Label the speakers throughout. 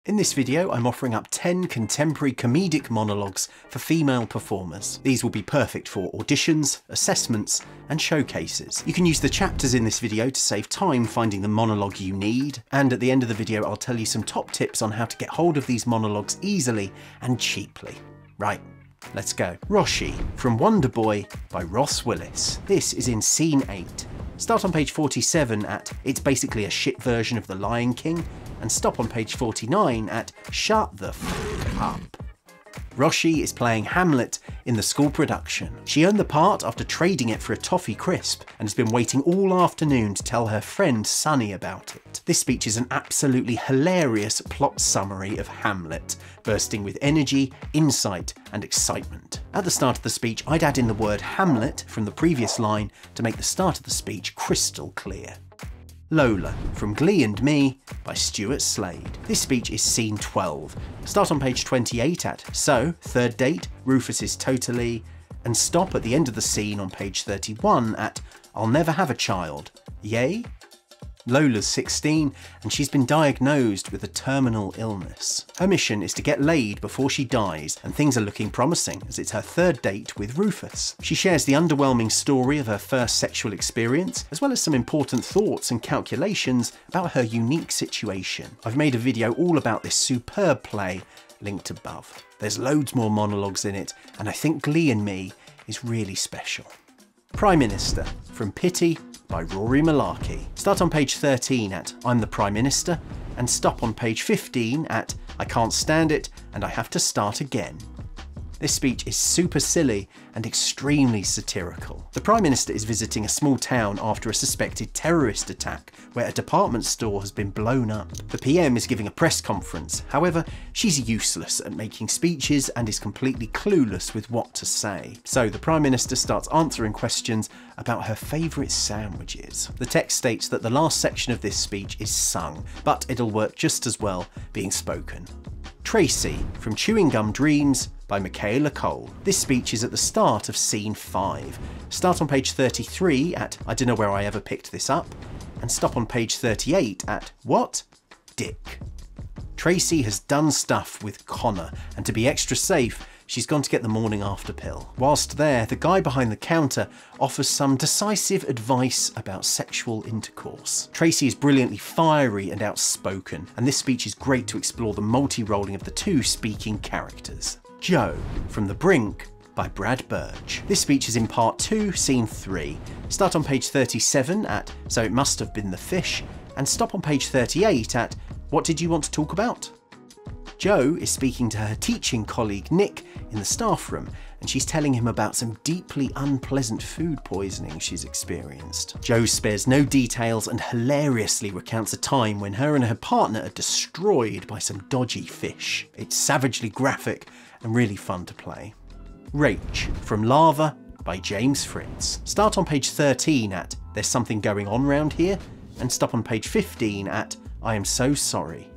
Speaker 1: In this video, I'm offering up 10 contemporary comedic monologues for female performers. These will be perfect for auditions, assessments, and showcases. You can use the chapters in this video to save time finding the monologue you need, and at the end of the video I'll tell you some top tips on how to get hold of these monologues easily and cheaply. Right, let's go. Roshi from Wonder Boy by Ross Willis. This is in scene 8. Start on page 47 at "It's basically a shit version of The Lion King," and stop on page 49 at "Shut the f*** up." Roshi is playing Hamlet in the school production. She earned the part after trading it for a toffee crisp and has been waiting all afternoon to tell her friend Sunny about it. This speech is an absolutely hilarious plot summary of Hamlet, bursting with energy, insight, and excitement. At the start of the speech, I'd add in the word Hamlet from the previous line to make the start of the speech crystal clear. Lola from Glee Me by Stuart Slade. This speech is scene 12. Start on page 28 at "So, third date, Rufus is totally," and stop at the end of the scene on page 31 at "I'll never have a child. Yay?" Lola's 16 and she's been diagnosed with a terminal illness. Her mission is to get laid before she dies, and things are looking promising as it's her third date with Rufus. She shares the underwhelming story of her first sexual experience, as well as some important thoughts and calculations about her unique situation. I've made a video all about this superb play, linked above. There's loads more monologues in it, and I think Glee Me is really special. Prime Minister from Pity by Rory Malarkey. Start on page 13 at "I'm the Prime Minister," and stop on page 15 at "I can't stand it and I have to start again." This speech is super silly and extremely satirical. The Prime Minister is visiting a small town after a suspected terrorist attack where a department store has been blown up. The PM is giving a press conference. However, she's useless at making speeches and is completely clueless with what to say. So the Prime Minister starts answering questions about her favourite sandwiches. The text states that the last section of this speech is sung, but it'll work just as well being spoken. Tracey from Chewing Gum Dreams by Michaela Cole. This speech is at the start of scene 5. Start on page 33 at "I don't know where I ever picked this up," and stop on page 38 at "What? Dick." Tracey has done stuff with Connor, and to be extra safe, she's gone to get the morning after pill. Whilst there, the guy behind the counter offers some decisive advice about sexual intercourse. Tracey is brilliantly fiery and outspoken, and this speech is great to explore the multi-rolling of the two speaking characters. Joe from The Brink by Brad Birch. This speech is in part 2, scene 3. Start on page 37 at "So it must have been the fish," and stop on page 38 at "What did you want to talk about?" Joe is speaking to her teaching colleague Nick in the staff room, and she's telling him about some deeply unpleasant food poisoning she's experienced. Joe spares no details and hilariously recounts a time when her and her partner are destroyed by some dodgy fish. It's savagely graphic and really fun to play. Rach from Lava by James Fritz. Start on page 13 at "There's something going on round here," and stop on page 15 at "I am so sorry."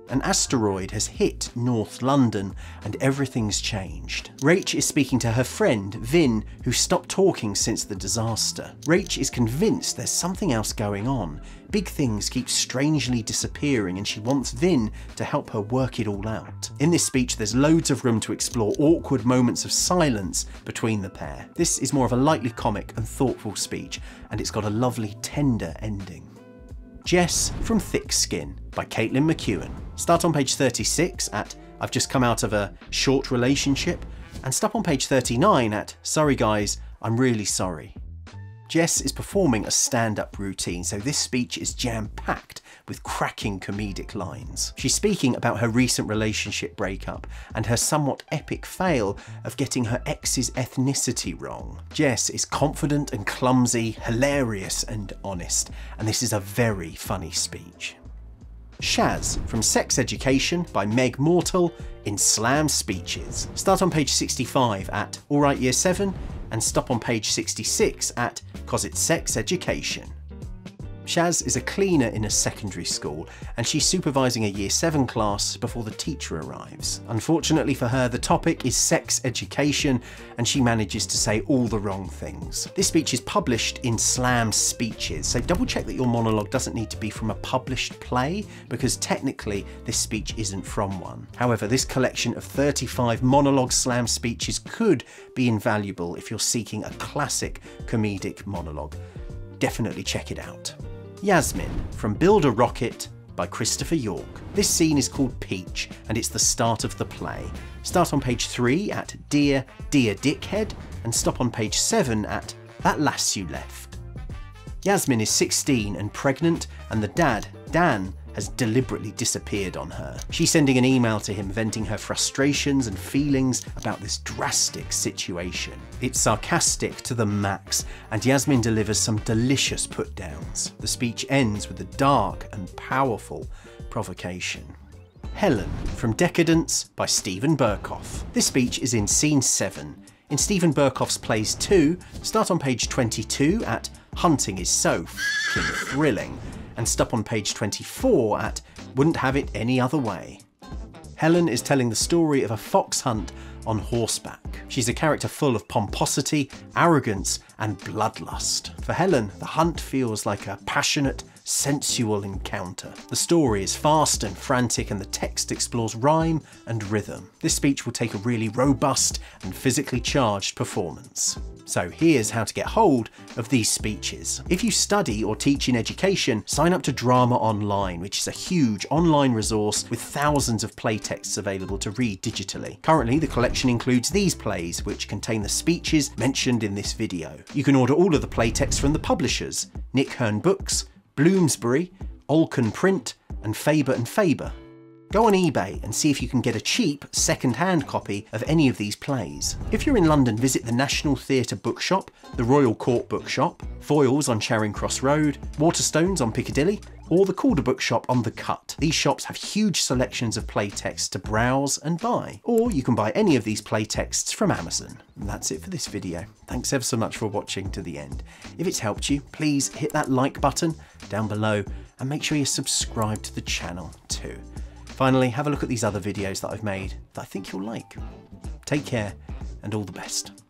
Speaker 1: An asteroid has hit North London and everything's changed. Rach is speaking to her friend Vin, who stopped talking since the disaster. Rach is convinced there's something else going on. Big things keep strangely disappearing and she wants Vin to help her work it all out. In this speech there's loads of room to explore awkward moments of silence between the pair. This is more of a lightly comic and thoughtful speech, and it's got a lovely tender ending. Jess from Thick Skin by Caitlin McEwen. Start on page 36 at "I've just come out of a short relationship," and stop on page 39 at "Sorry guys, I'm really sorry." Jess is performing a stand-up routine, so this speech is jam-packed with cracking comedic lines. She's speaking about her recent relationship breakup and her somewhat epic fail of getting her ex's ethnicity wrong. Jess is confident and clumsy, hilarious and honest, and this is a very funny speech. Shaz from Sex Education by Meg Mortal in Slam Speeches. Start on page 65 at "Alright Year 7" and stop on page 66 at "'Cause it's sex education." Shaz is a cleaner in a secondary school, and she's supervising a Year 7 class before the teacher arrives. Unfortunately for her, the topic is sex education, and she manages to say all the wrong things. This speech is published in Slam Speeches, so double check that your monologue doesn't need to be from a published play, because technically this speech isn't from one. However, this collection of 35 monologue Slam speeches could be invaluable if you're seeking a classic comedic monologue. Definitely check it out. Yasmin from Build a Rocket by Christopher York. This scene is called Peach, and it's the start of the play. Start on page 3 at Dear, Dear Dickhead, and stop on page 7 at That Lass You Left. Yasmin is 16 and pregnant, and the dad, Dan, has deliberately disappeared on her. She's sending an email to him venting her frustrations and feelings about this drastic situation. It's sarcastic to the max, and Yasmin delivers some delicious put-downs. The speech ends with a dark and powerful provocation. Helen from Decadence by Steven Berkoff. This speech is in scene 7. In Steven Berkoff's plays 2, start on page 22 at Hunting is so f***ing thrilling, and stop on page 24 at Wouldn't Have It Any Other Way. Helen is telling the story of a fox hunt on horseback. She's a character full of pomposity, arrogance, and bloodlust. For Helen, the hunt feels like a passionate, sensual encounter. The story is fast and frantic, and the text explores rhyme and rhythm. This speech will take a really robust and physically charged performance. So here's how to get hold of these speeches. If you study or teach in education, sign up to Drama Online, which is a huge online resource with thousands of playtexts available to read digitally. Currently, the collection includes these plays, which contain the speeches mentioned in this video. You can order all of the playtexts from the publishers, Nick Hearn Books, Bloomsbury, Olken Print, and Faber and Faber. Go on eBay and see if you can get a cheap second-hand copy of any of these plays. If you're in London, visit the National Theatre Bookshop, the Royal Court Bookshop, Foyles on Charing Cross Road, Waterstones on Piccadilly, or the Calder Bookshop on The Cut. These shops have huge selections of playtexts to browse and buy. Or you can buy any of these playtexts from Amazon. And that's it for this video. Thanks ever so much for watching to the end. If it's helped you, please hit that like button down below and make sure you subscribe to the channel too. Finally, have a look at these other videos that I've made that I think you'll like. Take care and all the best.